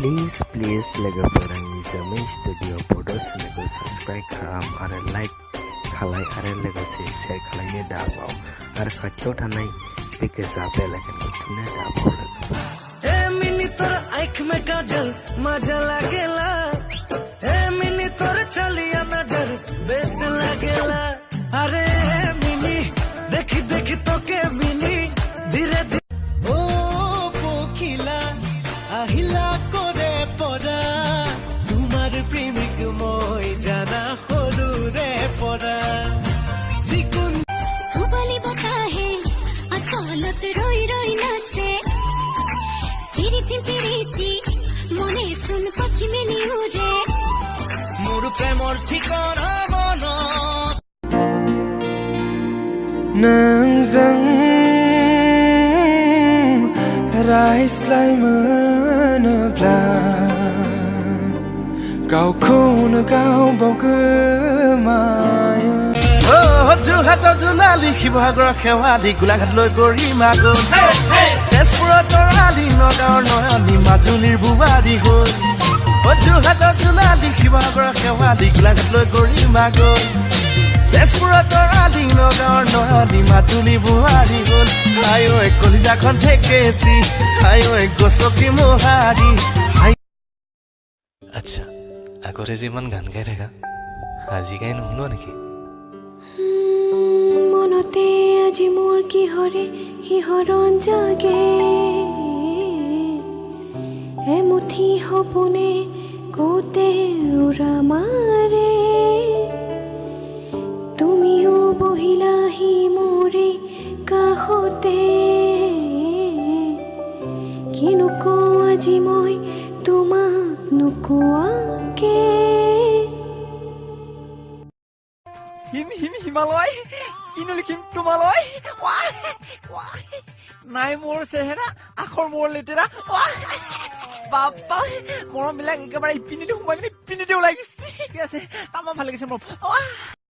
Please lagu perang zaman studio podos lagu subscribe karam ada like kalai ada lagu share kalai ni dabau ada kacau tanai pikir bell icon button dabau lagu. Mini तोर आँख में काजल मजा लागेला mini तोर चलिया नजर base लागेला अरे मिनी देखी देखी तो के मिनी धीरे धीरे ओ पोखिला আহিলা करे पड़ा तुम्हार प्रेमिक মই জানা হলু রে পড়া সিকুন হুবলি বতাহে আসলত রই রই নাচে পিরিতি মনে শুন পাখি মেনি উড়ে মোর প্রেমর ঠিকানা মনত नोंजों रायज्लायमोनोब्ला गावखौनो गाव बावगोमायो যোৰহাটৰ জোনালী শিৱসাগৰৰ শেৱালী গোলাঘাট লৈ গৰি মাগো তেজপুৰৰ তৰালী নগাঁৱৰ নয়নী মাজুলীৰ বুবাৰী হ'ল যোৰহাটৰ জোনালী শিৱসাগৰৰ শেৱালী গোলাঘাট লৈ গৰি মাগো তেজপুৰৰ তৰালী নগাঁৱৰ নয়নী মাজুলী বুবাৰী হ'ল আয়ো কলিজাখন ঠেকেচি আয়ো গছকি মোহাৰি আচ্ছা আগতে যে ইমান গান গাই থাকা আজি গাই নুশুনো নেকি মনতে আজি মোৰ কিহৰে শিহৰণ জাগে এমুঠি সপোনে কতে উৰা মাৰে তুমিও বহিলাহি মোৰে কাষতে কিনো কওঁ আজি মই তোমাক নোকোৱাকে হিমালয় কিনো লিখিম তোমালৈ নাই মোৰ চেহেৰা আখৰ মোৰ লেতেৰা বাপ্পা মৰম বিলাক একেবাৰে ইপিনিতে সোমাই কিনে ইপিনিতে ওলাই গৈছে ঠিক আছে তামাম ভাল লাগিছে মোৰ